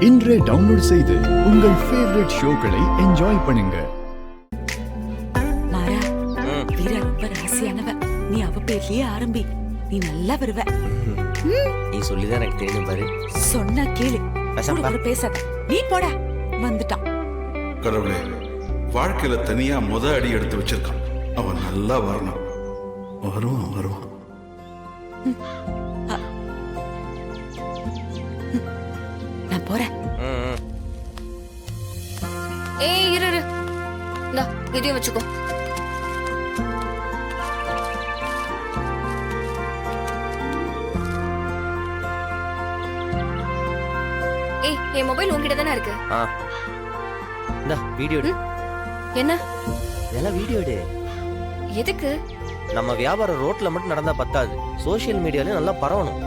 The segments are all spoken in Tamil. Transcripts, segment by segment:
இன்றே டவுன்லோட் செய்து உங்கள் ஃபேவரட் ஷோக்களை என்ஜாய் பண்ணுங்க. மாறா, வீரா ரொம்ப ராசியானவ. நீ அவ பேர்லயே ஆரம்பி, நீ நல்லா வருவ. நீ சொல்லிதான் எனக்கு தெரியும் பாரு. சொன்னா கேளு, ஒரு பேசாத. நீ போடா. வந்துட்டான். கடவுளே, வாழ்க்கையில தனியா அடி எடுத்து வச்சிருக்கான். அவன் நல்லா வரணும். வருவான் வருவான். நான் போறேன். ஏய் இரு இரு, இந்தா இதையும் வச்சுக்கோ. ஏய், என் மொபைல் உன்கிட்ட தானே இருக்கு. இந்தா வீடியோ எடு. என்ன? இதெல்லாம் வீடியோ எடு. எதுக்கு? நம்ம வியாபாரம் ரோட்ல மட்டும் நடந்தா பத்தாது, சோசியல் மீடியாலயும் நல்லா பரவணும்.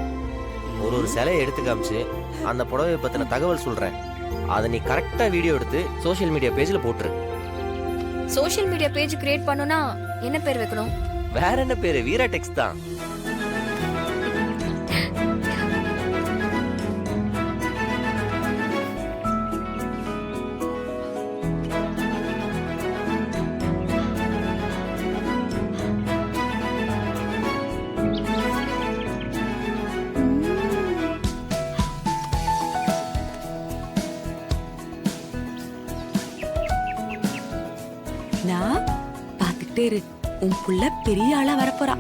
ஒரு சிலையை எடுத்து காமிச்சு அந்த புடவையை பத்தின தகவல் சொல்றேன். அதை நீ கரெக்டா வீடியோ எடுத்து சோசியல் மீடியா பேஜ்ல போட்டுரு. சோசியல் மீடியா பேஜ் கிரியேட் பண்ணனும்னா என்ன பேர் வைக்கணும்? வேற என்ன பேரு? வீரா டெக்ஸ்ட் தான். நான் பாத்துக்கிட்டே இரு, உன் புள்ள பெரிய ஆளா வரப்போறா.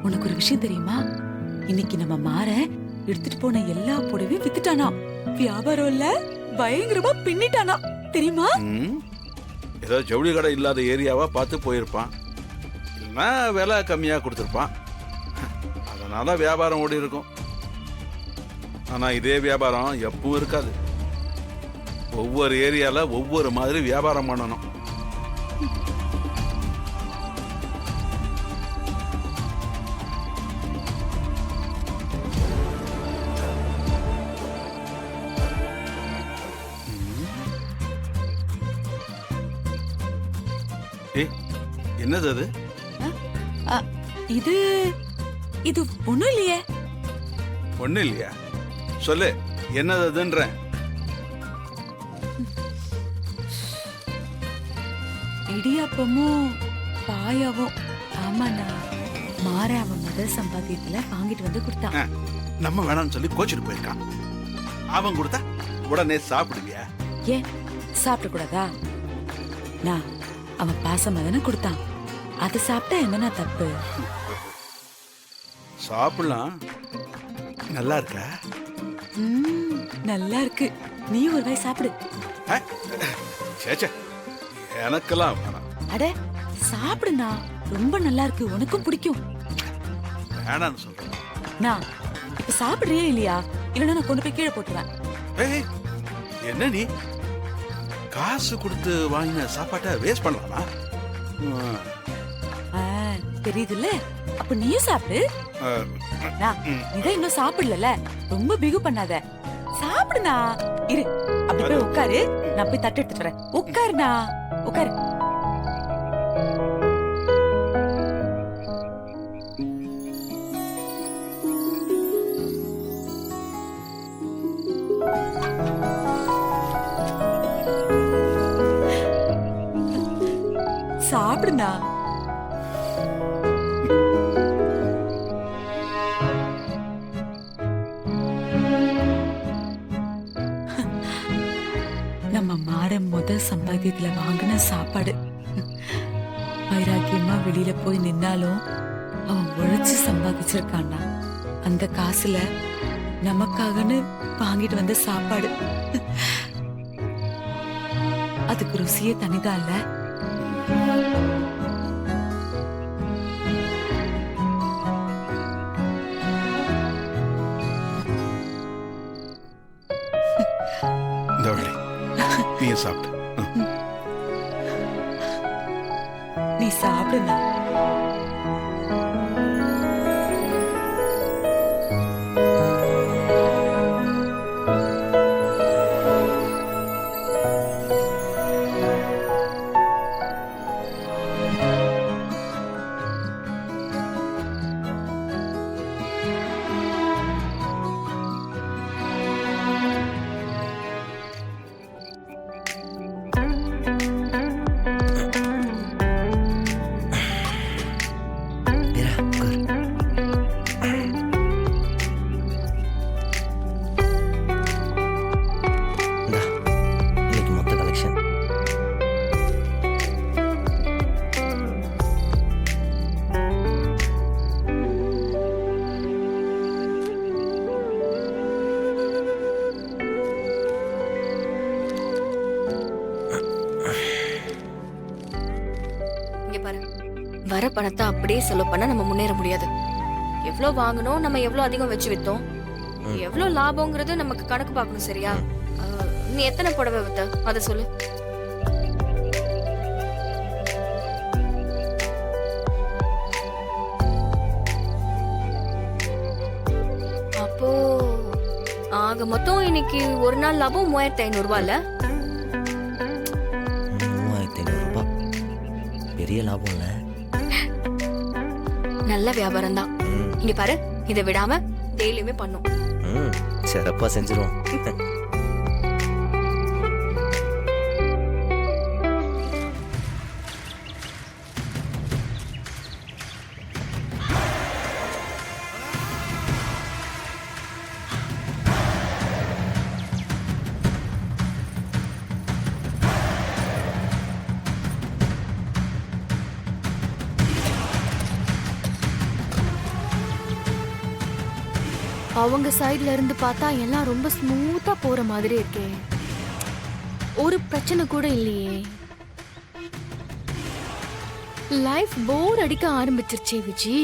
உனக்கு ஒரு விஷயம் தெரியுமா? இன்னைக்கு நம்ம மாற எடுத்துட்டு போன எல்லா புடவையும் வித்துட்டானா. வியாபாரம் இல்ல, பயங்கரமா பின்னிட்டானா தெரியுமா? ஏதோ ஜவுளி கடை இல்லாத ஏரியாவா பார்த்து போயிருப்பான். இல்லைன்னா விலை கம்மியா கொடுத்துருப்பான். அதனால வியாபாரம் ஓடி இருக்கும். ஆனா இதே வியாபாரம் எப்பவும் இருக்காது. ஒவ்வொரு ஏரியால ஒவ்வொரு மாதிரி வியாபாரம் பண்ணணும். என்னது அது? இது இது ஒண்ணும் இல்லையே. ஒண்ணு இல்லையா? சொல்லு, என்னது அதுன்ற? இடியாப்பமும் பாயாவும். ஆமாண்ணா, மாற அவன் முதல் சம்பாத்தியத்துல வாங்கிட்டு வந்து கொடுத்தான். நம்ம வேணாம்னு சொல்லி கோச்சிட்டு போயிருக்கான். அவன் கொடுத்தா உடனே சாப்பிடுவியா? ஏன் சாப்பிட கூடாதா? நான் அவன் பாசமா தானே கொடுத்தான், அதை சாப்பிட்டா என்னன்னா தப்பு? சாப்பிடலாம். நல்லா இருக்கா? நல்லா இருக்கு. நீ ஒரு வாய் சாப்பிடு. சேச்சே, எனக்கெல்லாம் வேணாம். அட சாப்பிடுனா, ரொம்ப நல்லா இருக்கு, உனக்கும் பிடிக்கும். வேணான்னு சொல்றேன். நான் இப்ப சாப்பிடுறியே இல்லையா? இல்லைன்னா நான் கொண்டு போய் கீழே போட்டுருவேன். என்ன நீ காசு கொடுத்து வாங்கின சாப்பாட்டை வேஸ்ட் பண்ணலாமா? தெரியுதுல்ல, அப்ப நீயும் சாப்பிடு. இதை இன்னும் சாப்பிடல, ரொம்ப பிகு பண்ணாத. சாப்பிடுனா. இரு, அப்படி போய் உட்காரு, நான் போய் தட்டு எடுத்துட்டு வரேன். உட்காருனா, உட்காரு. சாப்பிடுண்ணா. நம்ம மாற முதல் சம்பாத்தியத்துல வாங்கின சாப்பாடு. வைராக்கியமா வெளியில போய் நின்னாலும் அவன் உழைச்சு சம்பாதிச்சிருக்கான்னா அந்த காசுல நமக்காகன்னு வாங்கிட்டு வந்த சாப்பாடு. அதுக்கு ருசியே தனிதான் இல்ல. இந்த வள்ளி நீ சாப்பிட்டு. நீ சாப்பிடுண்ணா. மீரா, உட்காரு. இந்தா, இன்னைக்கு மொத்த கலெக்ஷன். இங்க பாரு, வர பணத்தை அப்படியே செலவு பண்ண நம்ம முன்னேற முடியாது. எவ்வளவு வாங்கணும், நம்ம எவ்வளவு அதிகம் வச்சு வித்தோம், எவ்வளவு லாபம்ங்கிறது நமக்கு கணக்கு பார்க்கணும். சரியா? நீ எத்தனை புடவை வித்த அத சொல்லு. அப்போ ஆக மொத்தம் இன்னைக்கு ஒரு நாள் லாபம் 3500 ரூபாய்ல. 3500 ரூபாய் பெரிய லாபம் இல்ல. நல்ல வியாபாரம் தான். இங்க பாரு, இதை விடாம டெய்லியுமே பண்ணும். சிறப்பா செஞ்சிருவோம். அவங்க சைடுல இருந்து பார்த்தா எல்லாம் ரொம்ப ஸ்மூத்தா போற மாதிரி இருக்கே. ஒரு பிரச்சனை கூட இல்லையே. லைஃப் போர் அடிக்க ஆரம்பிச்சிருச்சே விஜி.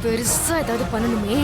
பெருசா ஏதாவது பண்ணணுமே.